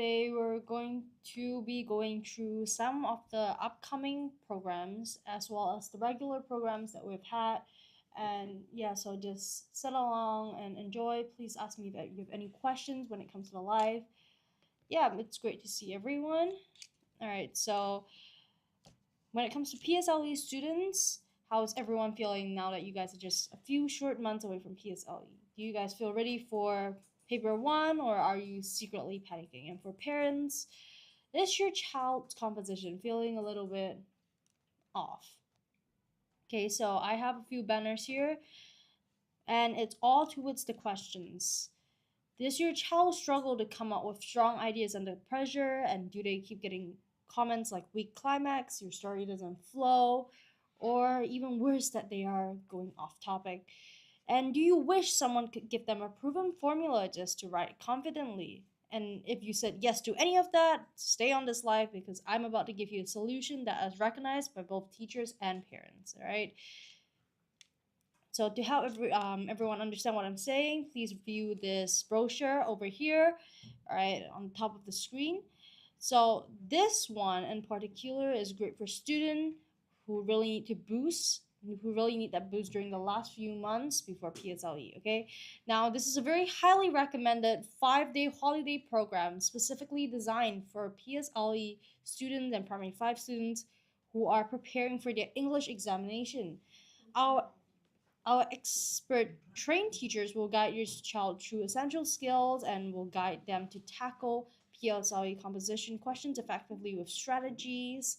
today we're going to be going through some of the upcoming programs as well as the regular programs that we've had. And yeah, so just sit along and enjoy. Please ask me if you have any questions when it comes to the live. Yeah, it's great to see everyone. All right, so when it comes to PSLE students, how's everyone feeling now that you guys are just a few short months away from PSLE? Do you guys feel ready for paper one, or are you secretly panicking? And for parents, is your child's composition feeling a little bit off? Okay, so I have a few banners here, and it's all towards the questions. Does your child struggle to come up with strong ideas under pressure? And do they keep getting comments like weak climax, your story doesn't flow, or even worse, that they are going off topic? And do you wish someone could give them a proven formula just to write confidently? And if you said yes to any of that, stay on this live because I'm about to give you a solution that is recognized by both teachers and parents. All right. So to help everyone understand what I'm saying, please view this brochure over here, all right, on top of the screen. So this one in particular is great for students who really need to boost, who really need that boost during the last few months before PSLE, okay? Now, this is a very highly recommended 5-day holiday program specifically designed for PSLE students and primary 5 students who are preparing for their English examination. Our our expert trained teachers will guide your child through essential skills and will guide them to tackle PSLE composition questions effectively with strategies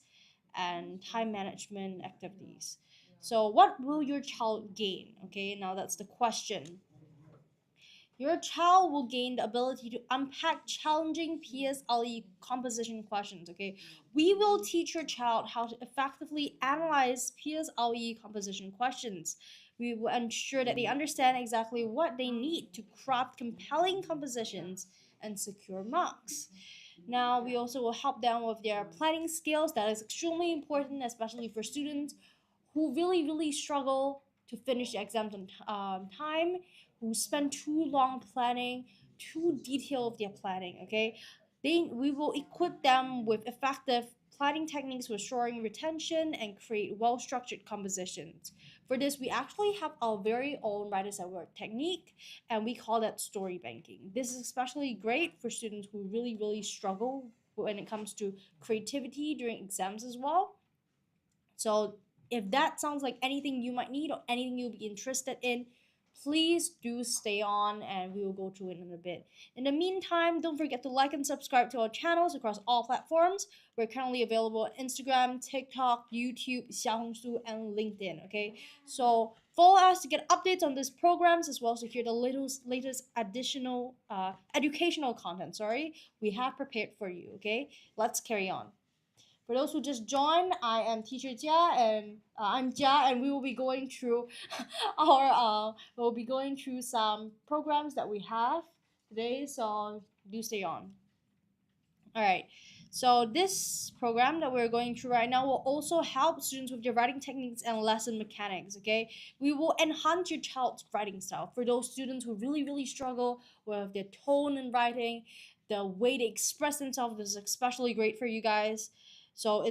and time management activities. So, what will your child gain? Okay, now that's the question. Your child will gain the ability to unpack challenging PSLE composition questions. Okay, we will teach your child how to effectively analyze PSLE composition questions. We will ensure that they understand exactly what they need to craft compelling compositions and secure marks. Now, we also will help them with their planning skills. That is extremely important, especially for students who really struggle to finish the exams on time, who spend too long planning, too detailed of their planning. Okay, we will equip them with effective planning techniques for storing retention and create well-structured compositions. For this, we actually have our very own writers at work technique, and we call that story banking. This is especially great for students who really struggle when it comes to creativity during exams as well. So if that sounds like anything you might need or anything you'll be interested in, please do stay on and we will go through it in a bit. In the meantime, don't forget to like and subscribe to our channels across all platforms. We're currently available on Instagram, TikTok, YouTube, Xiaohongshu, and LinkedIn. Okay, so follow us to get updates on these programs as well as to hear the latest additional educational content. Sorry, we have prepared for you. Okay, let's carry on. For those who just joined, I am Teacher Jia, and I'm Jia, and we will be going through we'll be going through some programs that we have today. So do stay on. All right. So this program that we're going through right now will also help students with their writing techniques and lesson mechanics. Okay, we will enhance your child's writing style for those students who really struggle with their tone in writing, the way they express themselves is especially great for you guys. So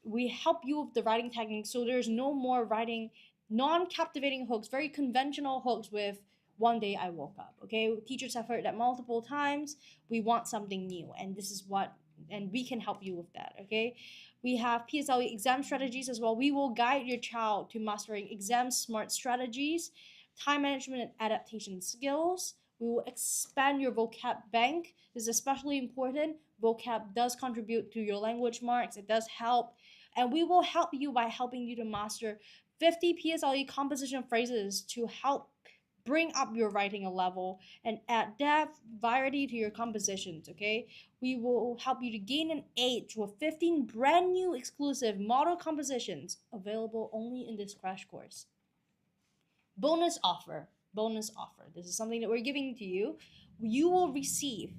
we help you with the writing techniques. So there's no more writing non-captivating hooks, very conventional hooks with one day I woke up. Okay, teachers have heard that multiple times. We want something new, and this is what, and we can help you with that. Okay, we have PSLE exam strategies as well. We will guide your child to mastering exam smart strategies, time management and adaptation skills. We will expand your vocab bank. This is especially important. Vocab does contribute to your language marks. It does help, and we will help you by helping you to master 50 PSLE composition phrases to help bring up your writing a level and add depth, variety to your compositions. Okay, we will help you to gain an edge with 15 brand new exclusive model compositions available only in this crash course. Bonus offer, bonus offer. This is something that we're giving to you. You will receive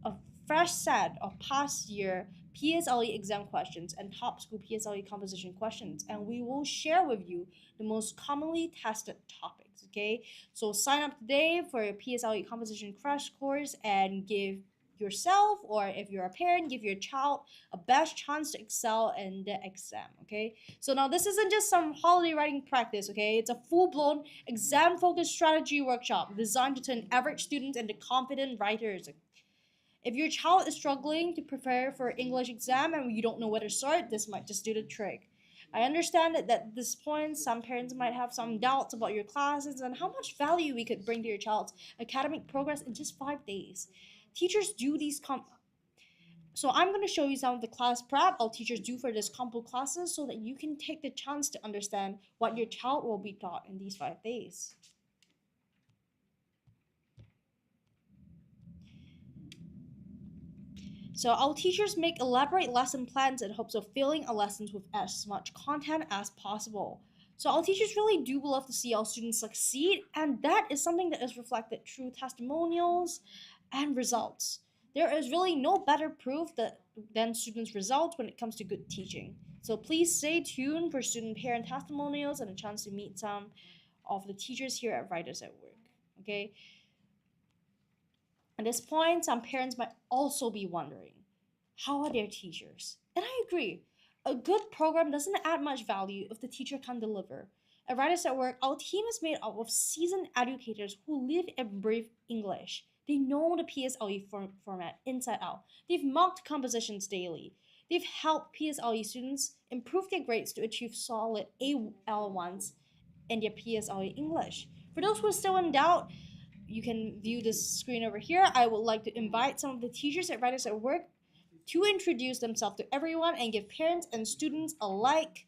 a fresh set of past year PSLE exam questions and top school PSLE composition questions, and we will share with you the most commonly tested topics. Okay, so sign up today for your PSLE composition crash course and give yourself, or if you're a parent, give your child a best chance to excel in the exam. Okay, so now this isn't just some holiday writing practice. Okay, it's a full-blown exam focused strategy workshop designed to turn average students into confident writers. If your child is struggling to prepare for English exam and you don't know where to start, this might just do the trick. I understand that at this point, some parents might have some doubts about your classes and how much value we could bring to your child's academic progress in just 5 days. Teachers do these so I'm going to show you some of the class prep our teachers do for this combo classes so that you can take the chance to understand what your child will be taught in these 5 days. So our teachers make elaborate lesson plans in hopes of filling our lessons with as much content as possible. So our teachers really do love to see our students succeed, and that is something that is reflected through testimonials and results. There is really no better proof than students' results when it comes to good teaching. So please stay tuned for student parent testimonials and a chance to meet some of the teachers here at Writers at Work. Okay. At this point, some parents might also be wondering, how are their teachers? And I agree. A good program doesn't add much value if the teacher can't deliver. At Writers at Work, our team is made up of seasoned educators who live and breathe English. They know the PSLE format inside out. They've mocked compositions daily. They've helped PSLE students improve their grades to achieve solid AL1s in their PSLE English. For those who are still in doubt, you can view this screen over here. I would like to invite some of the teachers at Writers at Work to introduce themselves to everyone and give parents and students alike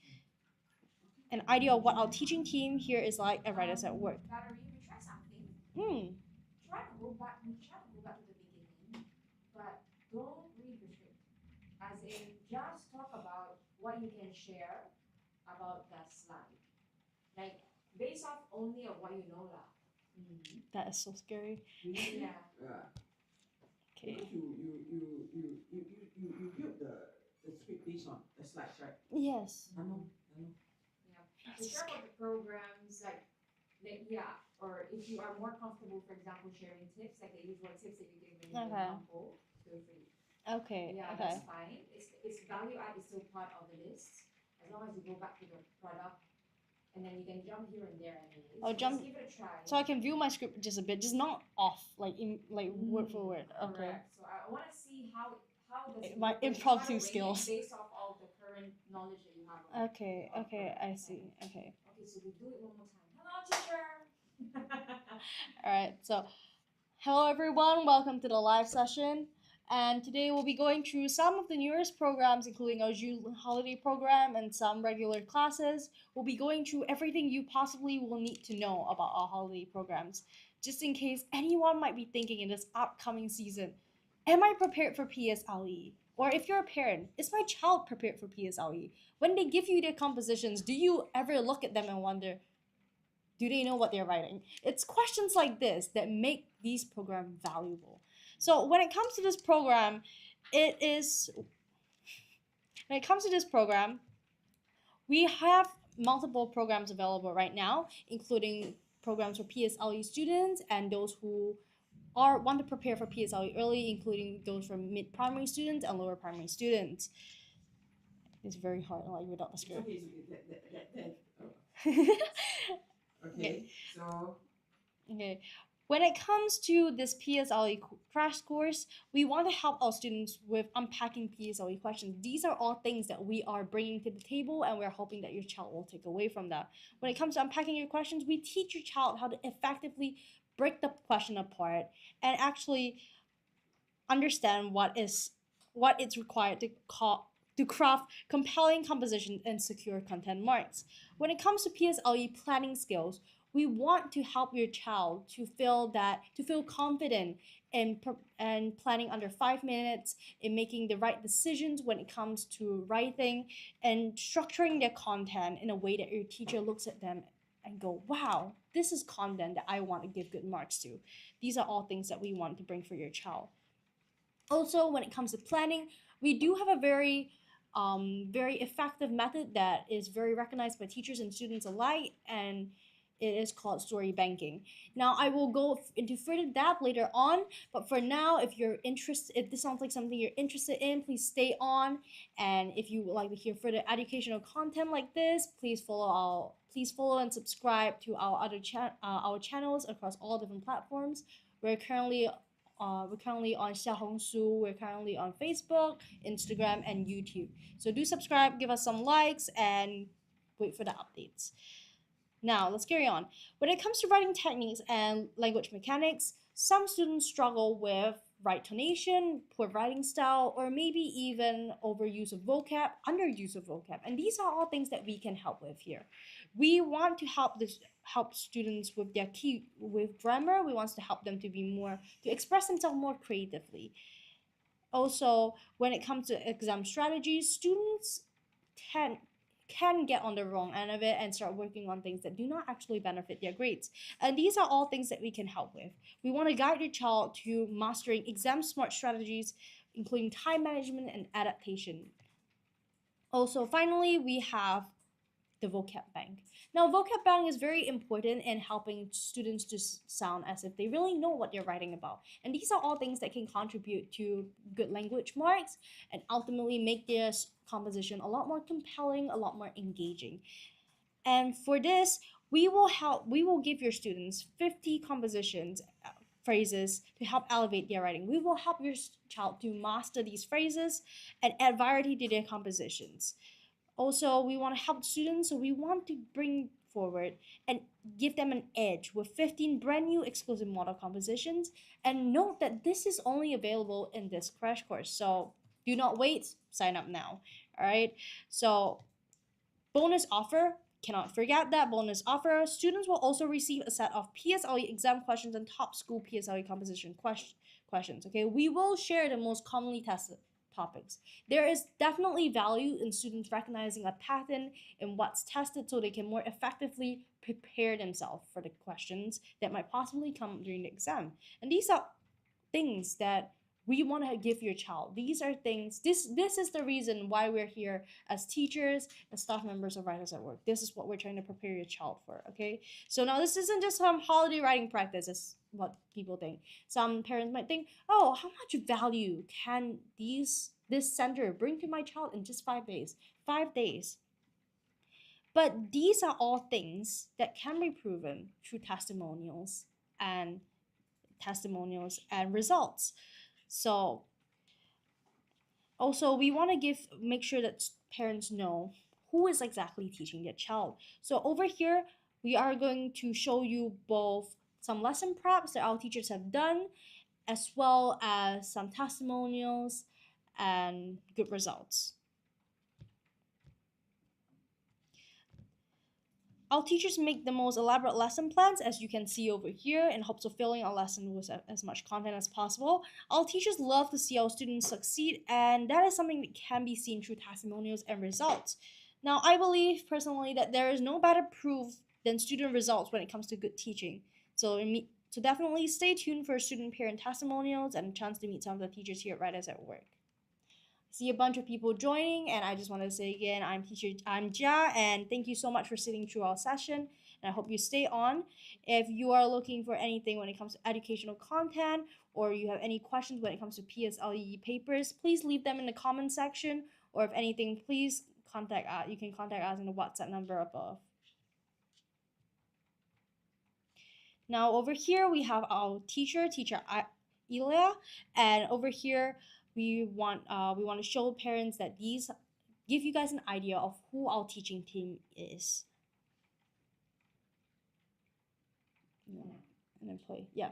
an idea of what our teaching team here is like at Writers at Work. Valerie, we try something. We try to go back to the beginning, but don't read the script. As in, just talk about what you can share about that slide. Like, based off only of what you know lah. That is so scary. Yeah. Okay. Because you build the script based on the slides, right? Yes. I know. Yeah. So share about the programs, like yeah, or if you are more comfortable, for example, sharing tips, like the usual tips that you give when you do Okay. a combo, feel free. Okay. Yeah, Okay. that's fine. It's value add is still part of the list, as long as you go back to the product, and then you can jump here and there anyways. Oh, jump- Just give it a try. So I can view my script just a bit, just not off, like in word for word. Okay. Correct. So I want to see how does it My work when you impromptu try to rate it skills. based off all the current knowledge that you have. on- Okay. on Okay. product. I see. Okay. Okay, so we do it one more time. Hello, teacher. All right. So, hello everyone. Welcome to the live session. And today we'll be going through some of the newest programs, including our June holiday program and some regular classes. We'll be going through everything you possibly will need to know about our holiday programs, just in case anyone might be thinking in this upcoming season, am I prepared for PSLE? Or if you're a parent, is my child prepared for PSLE? When they give you their compositions, do you ever look at them and wonder, do they know what they're writing? It's questions like this that make these programs valuable. So when it comes to this program, we have multiple programs available right now, including programs for PSLE students and those who want to prepare for PSLE early, including those for mid-primary students and lower primary students. It's very hard, like without the It's script. okay. Okay. Okay. So Okay. When it comes to this PSLE crash course, we want to help our students with unpacking PSLE questions. These are all things that we are bringing to the table, and we're hoping that your child will take away from that. When it comes to unpacking your questions, we teach your child how to effectively break the question apart and actually understand what it's required to craft compelling compositions and secure content marks. When it comes to PSLE planning skills, we want to help your child to feel confident in planning under 5 minutes, in making the right decisions when it comes to writing, and structuring their content in a way that your teacher looks at them and go, wow, this is content that I want to give good marks to. These are all things that we want to bring for your child. Also, when it comes to planning, we do have a very effective method that is very recognized by teachers and students alike, and it is called story banking. Now I will go into further depth later on, but for now, if you're interested, if this sounds like something you're interested in, please stay on. And if you would like to hear further educational content like this, please follow and subscribe to our channels across all different platforms. We're currently on Xiaohongshu. We're currently on Facebook, Instagram, and YouTube. So do subscribe, give us some likes, and wait for the updates. Now, let's carry on. When it comes to writing techniques and language mechanics, some students struggle with right tonation, poor writing style, or maybe even overuse of vocab, underuse of vocab. And these are all things that we can help with here. We want to help students with their with grammar. We want to help them to express themselves more creatively. Also, when it comes to exam strategies, students can get on the wrong end of it and start working on things that do not actually benefit their grades. And these are all things that we can help with. We want to guide your child to mastering exam smart strategies, including time management and adaptation. Also, finally, we have the vocab bank. Now, vocab bank is very important in helping students to sound as if they really know what they're writing about. And these are all things that can contribute to good language marks and ultimately make their composition a lot more compelling, a lot more engaging. And for this, we will give your students 50 compositions phrases to help elevate their writing. We will help your child to master these phrases and add variety to their compositions. Also, we want to help students, so we want to bring forward and give them an edge with 15 brand new exclusive model compositions. And note that this is only available in this crash course, so do not wait, sign up now. All right, so bonus offer, cannot forget that bonus offer. Students will also receive a set of PSLE exam questions and top school PSLE composition questions. Okay, we will share the most commonly tested topics. There is definitely value in students recognizing a pattern in what's tested so they can more effectively prepare themselves for the questions that might possibly come during the exam. And these are things that we want to give your child. These are things, this is the reason why we're here as teachers and staff members of Writers at Work. This is what we're trying to prepare your child for, okay? So now this isn't just some holiday writing practice, as what people think. Some parents might think, oh, how much value can this center bring to my child in just 5 days? 5 days. But these are all things that can be proven through testimonials and results. So also we want to make sure that parents know who is exactly teaching their child. So over here we are going to show you both some lesson preps that our teachers have done, as well as some testimonials and good results. Our teachers make the most elaborate lesson plans, as you can see over here, in hopes of filling our lesson with as much content as possible. Our teachers love to see our students succeed, and that is something that can be seen through testimonials and results. Now, I believe personally that there is no better proof than student results when it comes to good teaching. So definitely stay tuned for student parent testimonials and a chance to meet some of the teachers here at Writers at Work. See a bunch of people joining, and I just want to say again, I'm Jia, and thank you so much for sitting through our session, and I hope you stay on. If you are looking for anything when it comes to educational content, or you have any questions when it comes to PSLE papers, please leave them in the comment section, or if anything, please contact us. You can contact us in the WhatsApp number above. Now over here we have our teacher Elia, and over here we want to show parents that these give you guys an idea of who our teaching team is. And then play, yeah.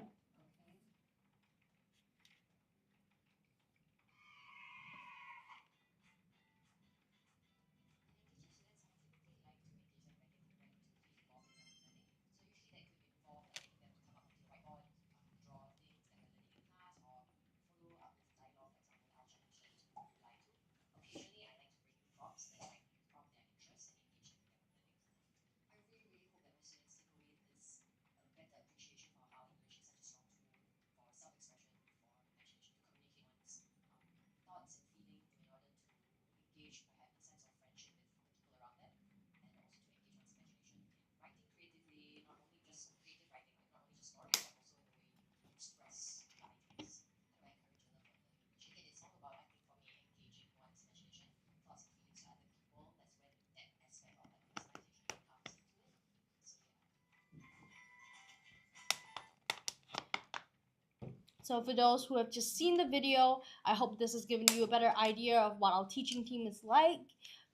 So for those who have just seen the video, I hope this has given you a better idea of what our teaching team is like.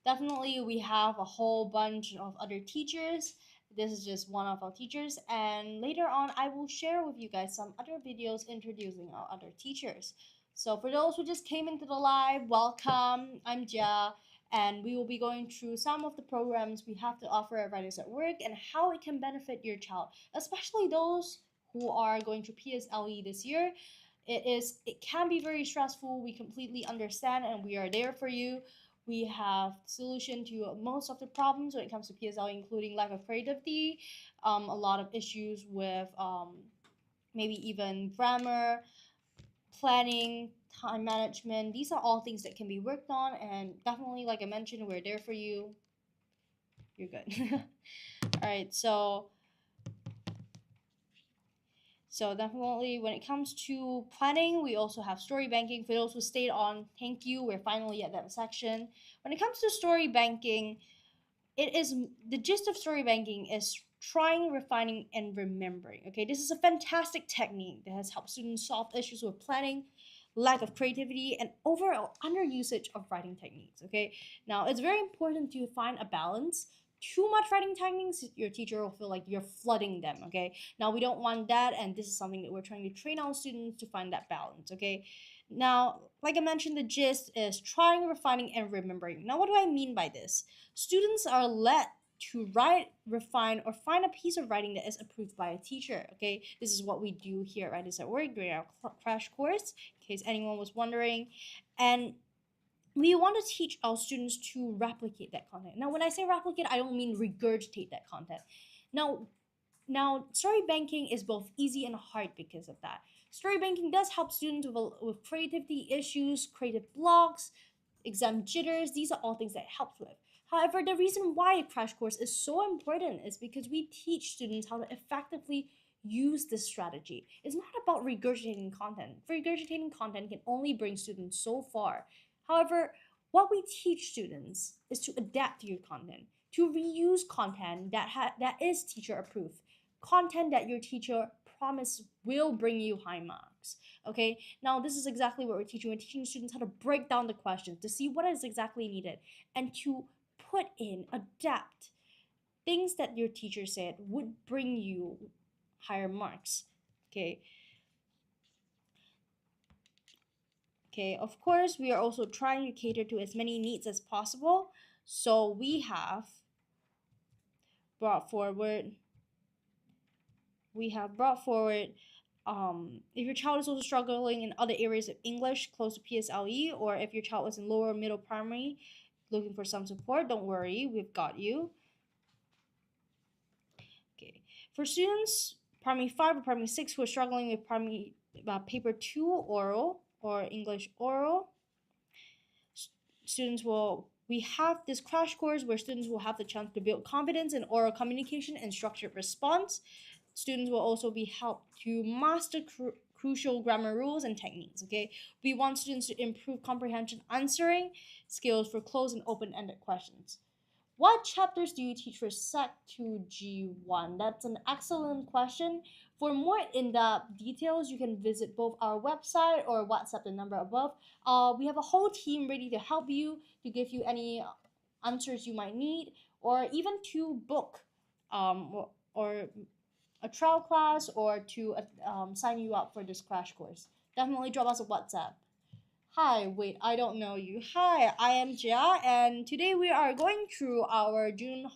Definitely, we have a whole bunch of other teachers. This is just one of our teachers, and later on, I will share with you guys some other videos introducing our other teachers. So for those who just came into the live, welcome. I'm Jia, and we will be going through some of the programs we have to offer at Writers at Work and how it can benefit your child, especially those who are going through PSLE this year. It can be very stressful. We completely understand and we are there for you. We have solution to most of the problems when it comes to PSLE, including lack of creativity, a lot of issues with maybe even grammar, planning, time management. These are all things that can be worked on, and definitely, like I mentioned, we're there for you. You're good. All right, so definitely when it comes to planning, we also have story banking. For those who stayed on, thank you. We're finally at that section. When it comes to story banking, it is the gist of story banking is trying, refining, and remembering. Okay, this is a fantastic technique that has helped students solve issues with planning, lack of creativity, and overall underusage of writing techniques. Okay, now it's very important to find a balance. Too much writing techniques, your teacher will feel like you're flooding them. Okay, now we don't want that, and this is something that we're trying to train our students to find that balance. Okay, now, like I mentioned, the gist is trying, refining, and remembering. Now, what do I mean by this? Students are led to write, refine, or find a piece of writing that is approved by a teacher. Okay, this is what we do here at Writers at Work during our crash course, in case anyone was wondering. And we want to teach our students to replicate that content. Now, when I say replicate, I don't mean regurgitate that content. Now, story banking is both easy and hard because of that. Story banking does help students with creativity issues, creative blocks, exam jitters. These are all things that it helps with. However, the reason why a crash course is so important is because we teach students how to effectively use this strategy. It's not about regurgitating content. Regurgitating content can only bring students so far. However, what we teach students is to adapt to your content, to reuse content that is teacher approved, content that your teacher promise will bring you high marks. Okay, now this is exactly what we're teaching. We're teaching students how to break down the questions to see what is exactly needed and to put in, adapt things that your teacher said would bring you higher marks. Okay. Okay, of course, we are also trying to cater to as many needs as possible. So we have brought forward if your child is also struggling in other areas of English close to PSLE, or if your child is in lower middle primary looking for some support, don't worry, we've got you. Okay, for students primary 5 or primary 6 who are struggling with primary paper 2 oral or English oral, we have this crash course where students will have the chance to build confidence in oral communication and structured response. Students will also be helped to master crucial grammar rules and techniques. Okay, we want students to improve comprehension answering skills for closed and open-ended questions. What chapters do you teach for Sec 2 G1? That's an excellent question. For more in-depth details, you can visit both our website or WhatsApp the number above. We have a whole team ready to help you, to give you any answers you might need, or even to book or a trial class, or to sign you up for this crash course. Definitely drop us a WhatsApp. Hi, wait, I don't know you. Hi, I am Jia, and today we are going through our June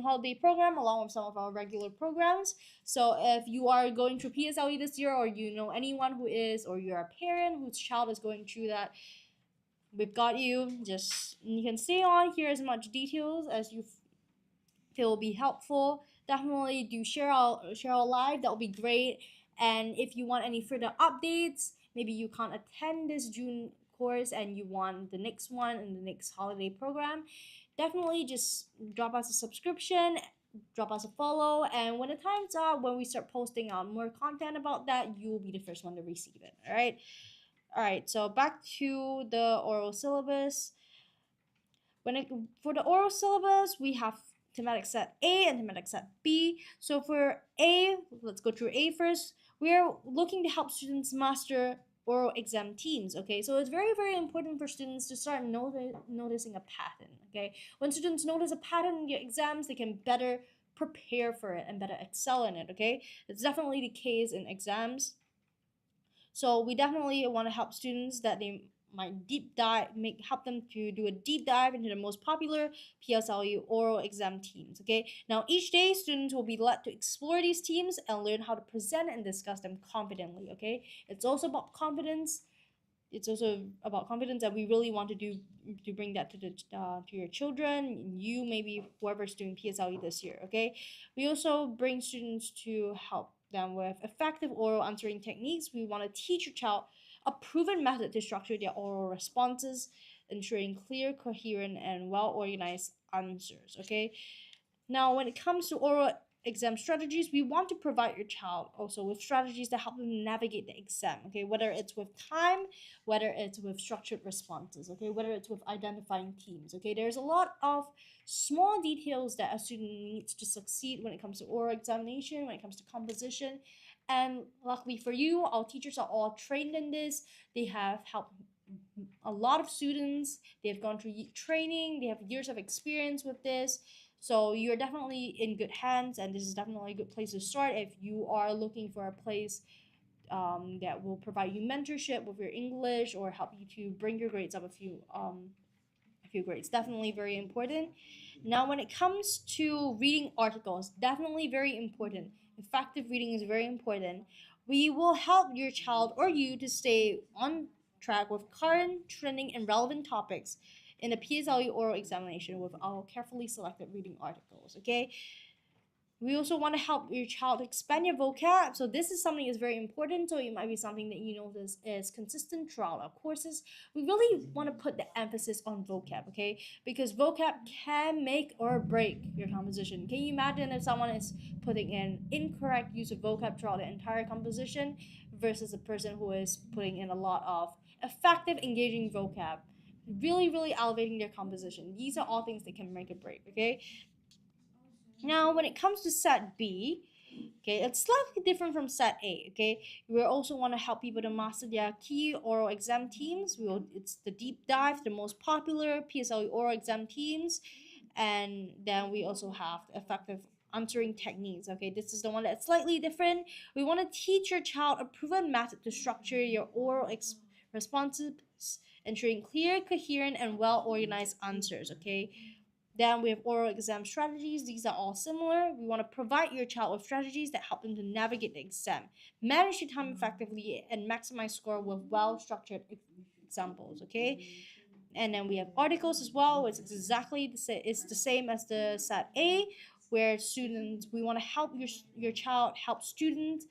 holiday program along with some of our regular programs. So if you are going through PSLE this year, or you know anyone who is, or you're a parent whose child is going through that, we've got you. You can stay on here as much details as you feel will be helpful. Definitely do share our live. That will be great. And if you want any further updates, maybe you can't attend this June course and you want the next one in the next holiday program, definitely just drop us a subscription, drop us a follow, and when the time's up, when we start posting out more content about that, you will be the first one to receive it. All right, so back to the oral syllabus. For the oral syllabus, we have thematic set A and thematic set B. So for A, let's go through A first. we are looking to help students master oral exam teams. Okay, so it's very, very important for students to start noticing a pattern. Okay, when students notice a pattern in their exams, they can better prepare for it and better excel in it. Okay, it's definitely the case in exams. So we definitely want to help students that they might help them to do a deep dive into the most popular PSLE oral exam teams. Okay, now each day students will be led to explore these teams and learn how to present and discuss them confidently. Okay, it's also about confidence. It's also about confidence that we really want to do to bring that to your children, you, maybe whoever's doing PSLE this year. Okay, we also bring students to help them with effective oral answering techniques. We want to teach your child a proven method to structure their oral responses, ensuring clear, coherent, and well organized answers. Okay, now when it comes to oral exam strategies, we want to provide your child also with strategies that help them navigate the exam. Okay, whether it's with time, whether it's with structured responses, okay, whether it's with identifying teams. Okay, there's a lot of small details that a student needs to succeed when it comes to oral examination, when it comes to composition. And luckily for you, our teachers are all trained in this. They have helped a lot of students, they have gone through training, they have years of experience with this. So you're definitely in good hands, and this is definitely a good place to start if you are looking for a place that will provide you mentorship with your English or help you to bring your grades up a few grades. Definitely very important. Now, when it comes to reading articles, definitely very important. Effective reading is very important. We will help your child or you to stay on track with current, trending, and relevant topics in the PSLE oral examination with our carefully selected reading articles. Okay, we also want to help your child expand your vocab. So this is something that's very important. So it might be something that you notice is consistent throughout our courses. We really want to put the emphasis on vocab, okay? Because vocab can make or break your composition. Can you imagine if someone is putting in incorrect use of vocab throughout the entire composition versus a person who is putting in a lot of effective, engaging vocab, really, really elevating their composition? These are all things that can make or break, okay? Now, when it comes to set B, okay, it's slightly different from set A. Okay, we also want to help people to master their key oral exam teams. It's the deep dive, the most popular PSLE oral exam teams, and then we also have the effective answering techniques. Okay, this is the one that's slightly different. We want to teach your child a proven method to structure your oral responses, ensuring clear, coherent, and well organized answers. Okay, then we have oral exam strategies. These are all similar. We want to provide your child with strategies that help them to navigate the exam, manage your time effectively, and maximize score with well-structured examples. Okay, and then we have articles as well. It's exactly it's the same as the set A, where students we want to help your child help students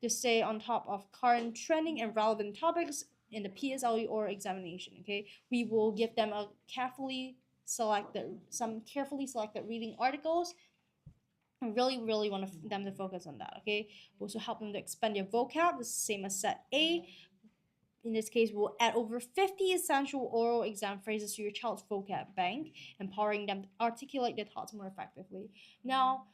to stay on top of current trending and relevant topics in the PSLE or examination. Okay, we will give them a carefully selected reading articles. I really want them to focus on that. Okay, we also help them to expand their vocab. The same as set A. In this case, we'll add over 50 essential oral exam phrases to your child's vocab bank, empowering them to articulate their thoughts more effectively. Now,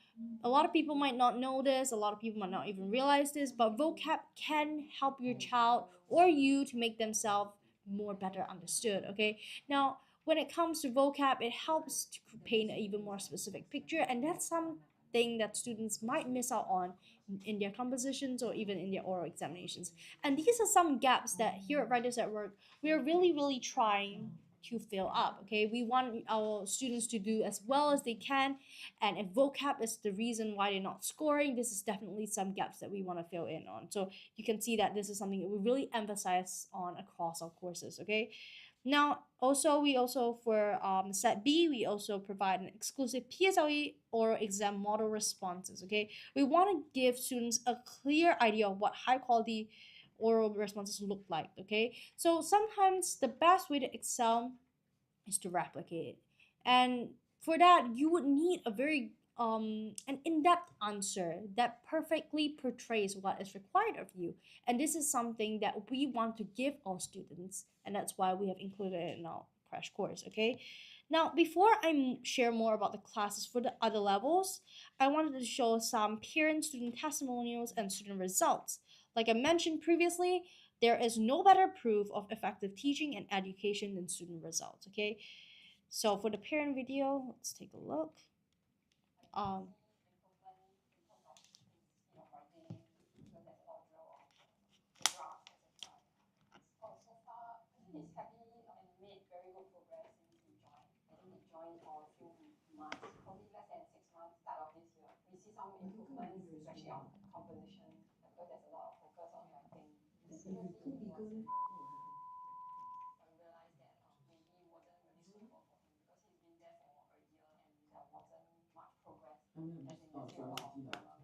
a lot of people might not know this, a lot of people might not even realize this, but vocab can help your child or you to make themselves more better understood. Okay, now when it comes to vocab, it helps to paint an even more specific picture, and that's something that students might miss out on in their compositions or even in their oral examinations. And these are some gaps that here at Writers at Work, we are really trying to fill up. Okay, we want our students to do as well as they can, and if vocab is the reason why they're not scoring, this is definitely some gaps that we want to fill in on. So you can see that this is something that we really emphasize on across our courses. Okay, now, we also for set B, we also provide an exclusive PSLE oral exam model responses. Okay, we want to give students a clear idea of what high quality oral responses look like. Okay, so sometimes the best way to excel is to replicate it, and for that you would need a very an in-depth answer that perfectly portrays what is required of you, and this is something that we want to give our students, and that's why we have included it in our crash course. Okay, now before I share more about the classes for the other levels, I wanted to show some parent student testimonials and student results. like I mentioned previously, there is no better proof of effective teaching and education than student results. Okay, so for the parent video, let's take a look. Um,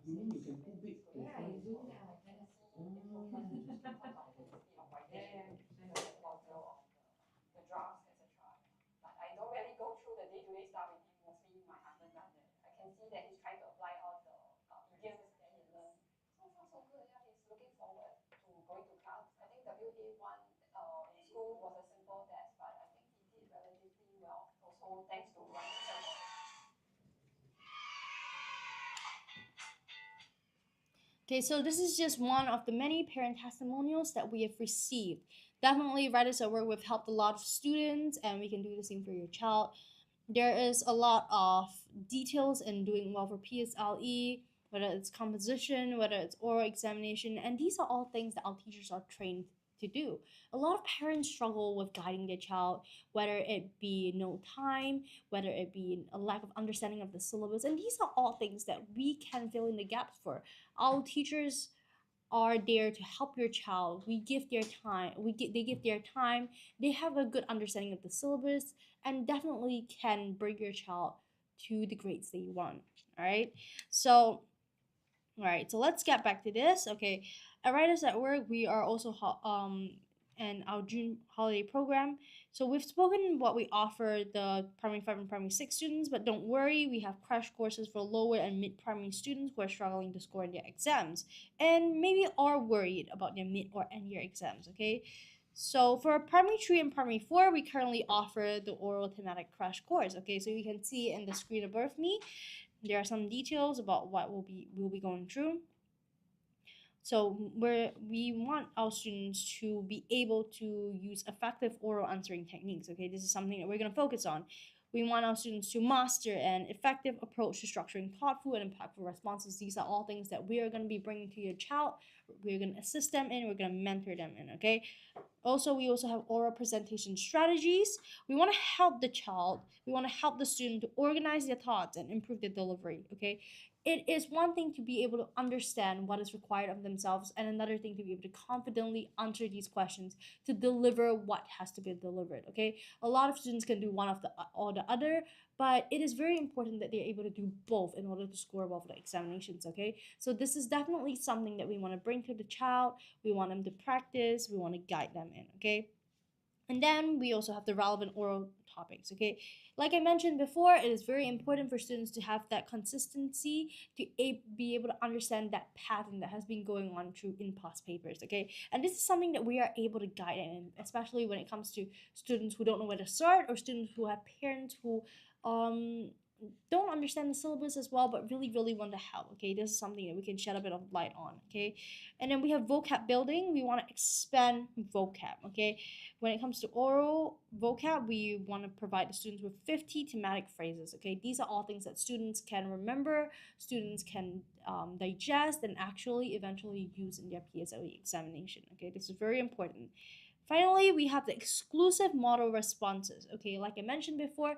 You mean you can put big Yeah, paper? you do that. Okay, so this is just one of the many parent testimonials that we have received. Definitely, write us at work. We've helped a lot of students, and we can do the same for your child. There is a lot of details in doing well for PSLE, whether it's composition, whether it's oral examination, and these are all things that our teachers are trained to do. A lot of parents struggle with guiding their child, whether it be no time, whether it be a lack of understanding of the syllabus, and these are all things that we can fill in the gaps for. Our teachers are there to help your child. We give their time. They give their time. They have a good understanding of the syllabus and definitely can bring your child to the grades that you want. All right. So, all right. So let's get back to this. Okay. At Writers at Work, we are also in our June holiday program. So we've spoken what we offer the primary 5 and primary 6 students, but don't worry, we have crash courses for lower and mid primary students who are struggling to score in their exams and maybe are worried about their mid or end year exams, okay? So for primary 3 and primary 4, we currently offer the oral thematic crash course, okay? So you can see in the screen above me, there are some details about what we'll be going through. So we want our students to be able to use effective oral answering techniques. Okay, this is something that we're going to focus on. We want our students to master an effective approach to structuring thoughtful and impactful responses. These are all things that we are going to be bringing to your child. We're going to assist them in. We're going to mentor them in. Okay. Also, we also have oral presentation strategies. We want to help the child. We want to help the student to organize their thoughts and improve their delivery. Okay, it is one thing to be able to understand what is required of themselves, and another thing to be able to confidently answer these questions to deliver what has to be delivered. Okay, a lot of students can do one of the or the other, but it is very important that they're able to do both in order to score well for the examinations. Okay, so this is definitely something that we want to bring to the child. We want them to practice. We want to guide them in. Okay, and then we also have the relevant oral topics. Okay, like I mentioned before, it is very important for students to have that consistency to be able to understand that pattern that has been going on through in past papers. Okay, and this is something that we are able to guide in, especially when it comes to students who don't know where to start or students who have parents who um don't understand the syllabus as well but really want to help. Okay, this is something that we can shed a bit of light on. Okay, and then we have vocab building. We want to expand vocab. Okay, when it comes to oral vocab, we want to provide the students with 50 thematic phrases. Okay, these are all things that students can remember, students can digest, and actually eventually use in their PSLE examination. Okay, this is very important. Finally, we have the exclusive model responses. Okay, like I mentioned before,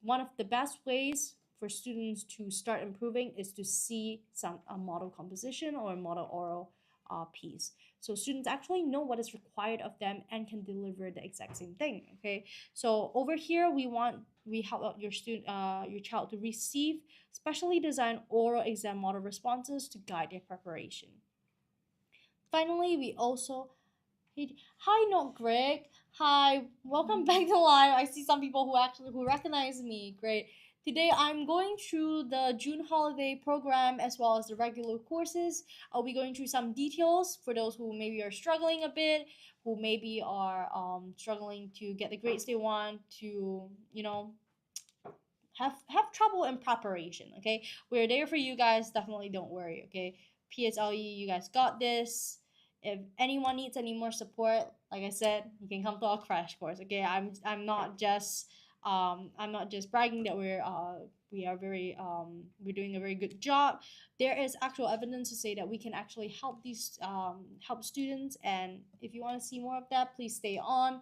one of the best ways for students to start improving is to see a model composition or a model oral piece. So students actually know what is required of them and can deliver the exact same thing. Okay, so over here we help out your child to receive specially designed oral exam model responses to guide their preparation. Finally, we also hi, not Greg. Hi, welcome back to live. I see some people who recognize me. Great. Today I'm going through the June holiday program as well as the regular courses. I'll be going through some details for those who maybe are struggling a bit, who maybe are struggling to get the grades they want, to have trouble in preparation. Okay, we're there for you guys. Definitely don't worry. Okay, PSLE, you guys got this. If anyone needs any more support, like I said, you can come to our crash course. Okay, I'm not just bragging that we're doing a very good job. There is actual evidence to say that we can actually help these help students. And if you want to see more of that, please stay on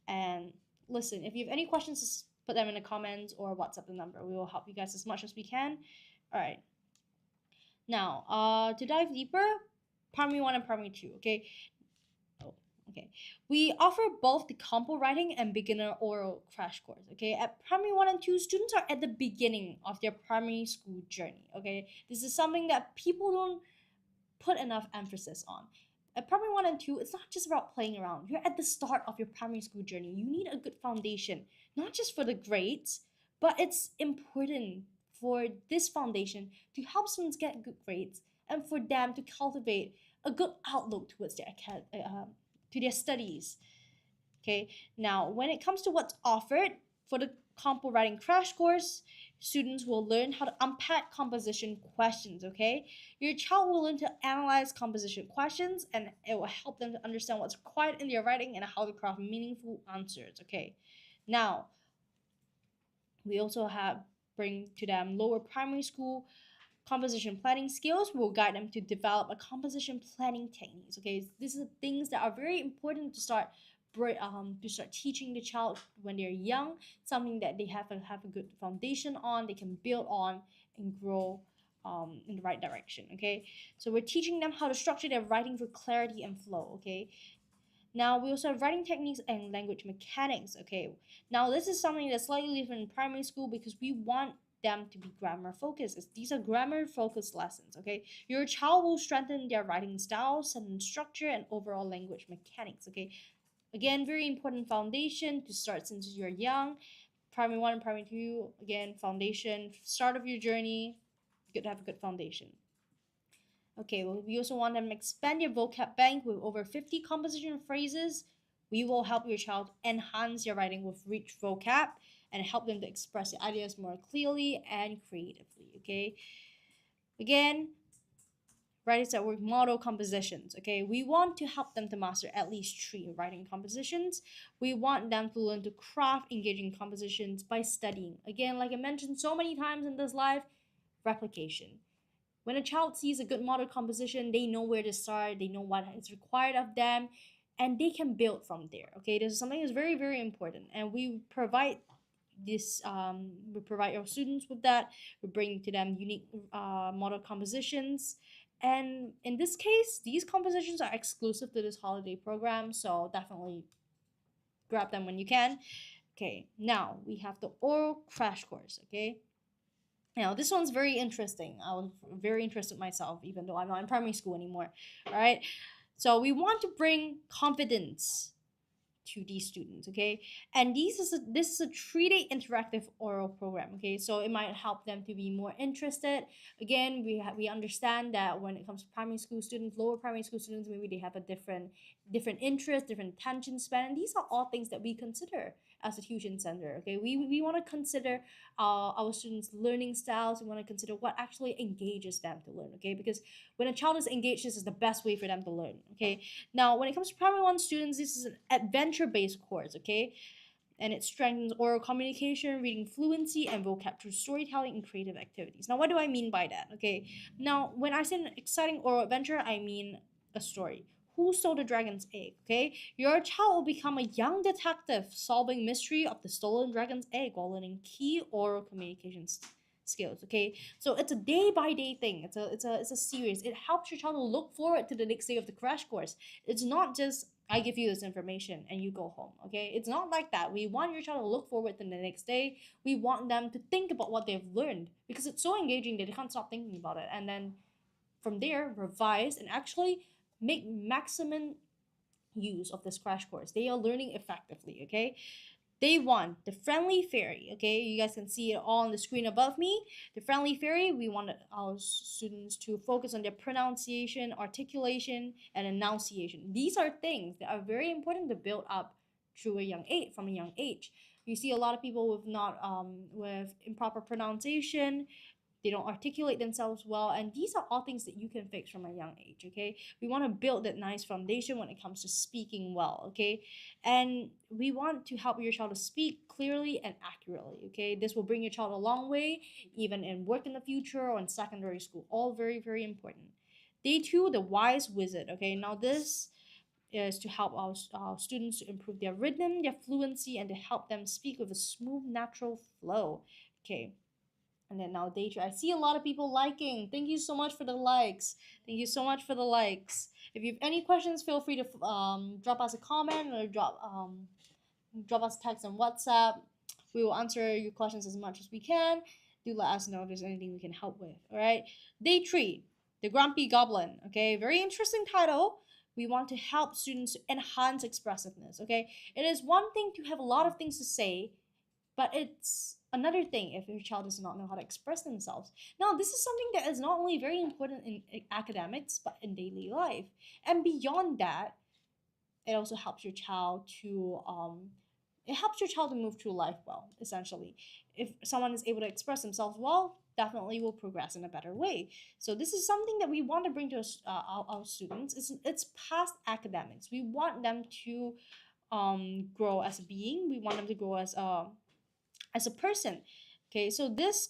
and listen. If you have any questions, just put them in the comments or WhatsApp the number. We will help you guys as much as we can. All right. Now, to dive deeper, primary one and primary two. Okay. Oh, okay. We offer both the compo writing and beginner oral crash course. Okay. At primary one and two, students are at the beginning of their primary school journey. Okay. This is something that people don't put enough emphasis on. At primary one and two, it's not just about playing around. You're at the start of your primary school journey. You need a good foundation, not just for the grades, but it's important for this foundation to help students get good grades and for them to cultivate a good outlook towards to their studies. Okay, now when it comes to what's offered for the compo writing crash course, students will learn how to unpack composition questions. Okay, your child will learn to analyze composition questions, and it will help them to understand what's required in their writing and how to craft meaningful answers. Okay, now we also have bring to them lower primary school composition planning skills. Will guide them to develop a composition planning techniques. Okay, these are things that are very important to start teaching the child when they're young, something that they have a good foundation on, they can build on and grow in the right direction. Okay, so we're teaching them how to structure their writing for clarity and flow. Okay, now we also have writing techniques and language mechanics. Okay, now this is something that's slightly different in primary school because we want them to be grammar focused. These are grammar focused lessons. Okay, your child will strengthen their writing style, sentence structure, and overall language mechanics. Okay, again, very important foundation to start since you're young. Primary one and primary two, again, foundation, start of your journey, good to have a good foundation. Okay, well, we also want them to expand your vocab bank with over 50 composition phrases. We will help your child enhance their writing with rich vocab and help them to express their ideas more clearly and creatively. Okay, again, writers that work model compositions. Okay, we want to help them to master at least 3 writing compositions. We want them to learn to craft engaging compositions by studying. Again, like I mentioned so many times in this live, replication. When a child sees a good model composition, they know where to start, they know what is required of them, and they can build from there. Okay, this is something that's very, very important, and we provide we provide our students with that. We bring to them unique model compositions, and in this case, these compositions are exclusive to this holiday program, so definitely grab them when you can. Okay, now we have the oral crash course. Okay, now this one's very interesting. I was very interested myself, even though I'm not in primary school anymore. All right, so we want to bring confidence to these students. Okay, and this is a 3-day interactive oral program. Okay, so it might help them to be more interested. Again, we understand that when it comes to primary school students, lower primary school students, maybe they have a different interest, different attention span, and these are all things that we consider as a tuition center. Okay, we want to consider our students learning styles. We want to consider what actually engages them to learn. Okay, because when a child is engaged, this is the best way for them to learn. Okay, now when it comes to primary one students, this is an adventure based course. Okay, and it strengthens oral communication, reading fluency, and vocab through storytelling and creative activities. Now, what do I mean by that? Okay, now when I say an exciting oral adventure, I mean a story. Who stole the dragon's egg? Okay, your child will become a young detective solving mystery of the stolen dragon's egg while learning key oral communications skills. Okay, so it's a day by day thing. It's a series. It helps your child to look forward to the next day of the crash course. It's not just I give you this information and you go home. Okay, it's not like that. We want your child to look forward to the next day. We want them to think about what they've learned because it's so engaging that they can't stop thinking about it, and then from there revise and actually make maximum use of this crash course. They are learning effectively. Okay, Day 1, the friendly fairy. Okay, you guys can see it all on the screen above me. The friendly fairy, we want our students to focus on their pronunciation, articulation, and enunciation. These are things that are very important to build up through a young age, from a young age. You see a lot of people with not with improper pronunciation. they don't articulate themselves well, and these are all things that you can fix from a young age. Okay, we want to build that nice foundation when it comes to speaking well. Okay, and we want to help your child to speak clearly and accurately. Okay, this will bring your child a long way, even in work in the future or in secondary school. All very, very important. Day two, the wise wizard. Okay, now this is to help our students to improve their rhythm, their fluency, and to help them speak with a smooth, natural flow. Okay, and then now day two, I see a lot of people liking. Thank you so much for the likes. Thank you so much for the likes. If you have any questions, feel free to drop us a comment or drop us a text on WhatsApp. We will answer your questions as much as we can. Do let us know if there's anything we can help with. All right. Day three, the Grumpy Goblin. Okay, very interesting title. We want to help students to enhance expressiveness. Okay, it is one thing to have a lot of things to say, but it's another thing if your child does not know how to express themselves. Now, this is something that is not only very important in academics, but in daily life. And beyond that, it also helps your child to move through life well, essentially. If someone is able to express themselves well, definitely will progress in a better way. So this is something that we want to bring to our students. It's past academics. We want them to grow as a being. We want them to grow as a person. Okay, so this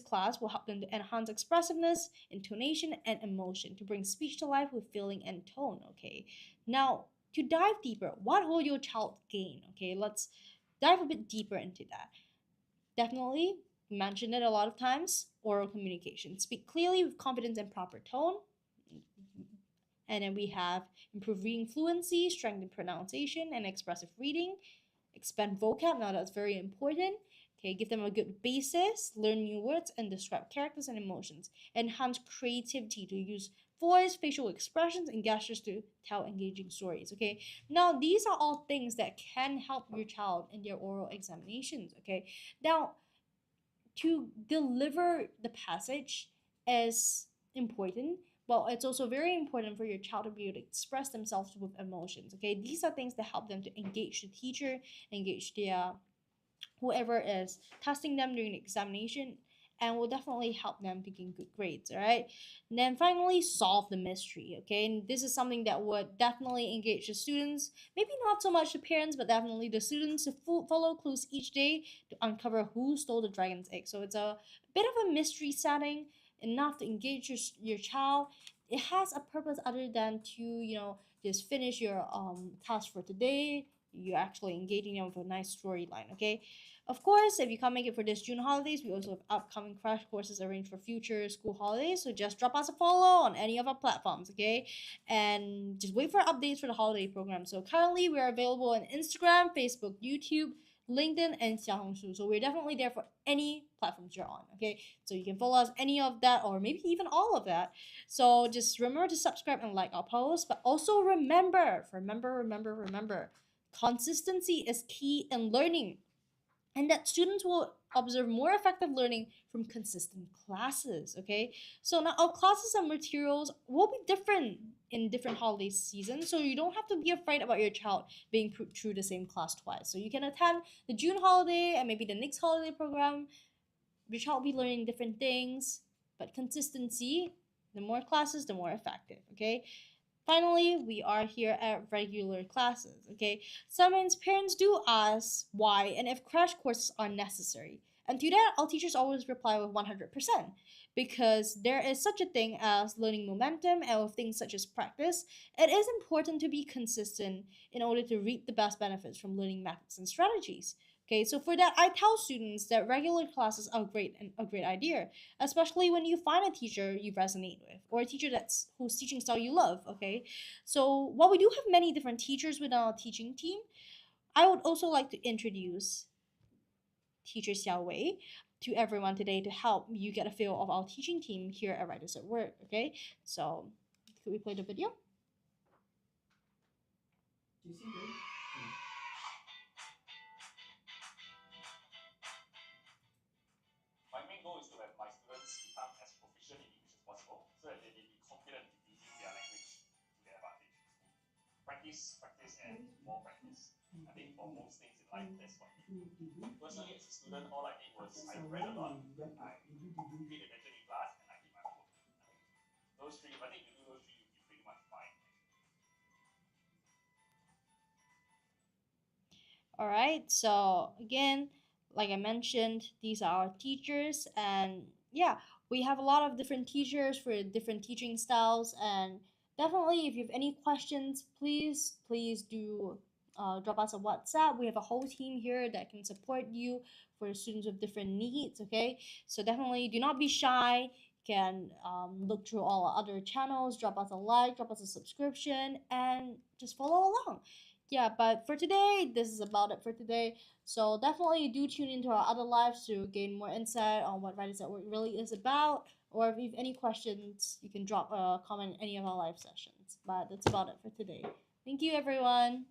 class will help them to enhance expressiveness, intonation, and emotion to bring speech to life with feeling and tone. Okay, now to dive deeper, what will your child gain? Okay, let's dive a bit deeper into that. Definitely mentioned it a lot of times, oral communication. Speak clearly with confidence and proper tone. And then we have improved reading fluency, strengthen pronunciation, and expressive reading. Expand vocab, now that's very important. Okay, give them a good basis, learn new words, and describe characters and emotions. Enhance creativity to use voice, facial expressions, and gestures to tell engaging stories. Okay, now these are all things that can help your child in their oral examinations. Okay, now to deliver the passage is important, but it's also very important for your child to be able to express themselves with emotions. Okay, these are things that help them to engage the teacher, engage their whoever is testing them during the examination, and will definitely help them to gain good grades. All right, and then finally solve the mystery. Okay, and this is something that would definitely engage the students, maybe not so much the parents, but definitely the students, to follow clues each day to uncover who stole the dragon's egg. So it's a bit of a mystery setting, enough to engage your child. It has a purpose other than to just finish your task for today. You're actually engaging them with a nice storyline. Okay, of course, if you can't make it for this June holidays, we also have upcoming crash courses arranged for future school holidays. So just drop us a follow on any of our platforms, okay? And just wait for updates for the holiday program. So currently, we're available on Instagram, Facebook, YouTube, LinkedIn, and Xiaohongshu. So we're definitely there for any platforms you're on, okay? So you can follow us any of that, or maybe even all of that. So just remember to subscribe and like our posts. But also remember, consistency is key in learning, and that students will observe more effective learning from consistent classes. Okay, so now our classes and materials will be different in different holiday seasons, so you don't have to be afraid about your child being put through the same class twice. So you can attend the June holiday and maybe the next holiday program. Your child will be learning different things, but consistency, the more classes, the more effective. Okay, finally, we are here at regular classes. Okay, sometimes parents do ask why and if crash courses are necessary. And to that, our teachers always reply with 100%, because there is such a thing as learning momentum, and with things such as practice, it is important to be consistent in order to reap the best benefits from learning methods and strategies. Okay, so for that, I tell students that regular classes are a great idea, especially when you find a teacher you resonate with, or a teacher that's whose teaching style you love. Okay, so while we do have many different teachers within our teaching team, I would also like to introduce Teacher Xiao Wei to everyone today to help you get a feel of our teaching team here at Writers at Work. Okay, so could we play the video? My main goal is to have my students become as proficient in English as possible so that they may be confident in using their language to their advantage. Practice, practice, and more practice. I think for most things in life, that's what we need. Personally, as a student, all I did was I read a lot, I paid attention in those three, I think if you do those three, you'll be pretty much fine. All right. So again, like I mentioned, these are our teachers, and yeah, we have a lot of different teachers for different teaching styles. And definitely, if you have any questions, please do drop us a WhatsApp. We have a whole team here that can support you for students with different needs. Okay, so definitely do not be shy. You can look through all our other channels, drop us a like, drop us a subscription, and just follow along. Yeah, but for today, this is about it for today. So definitely do tune into our other lives to gain more insight on what Writers at Work really is about. Or if you have any questions, you can drop a comment in any of our live sessions. But that's about it for today. Thank you, everyone.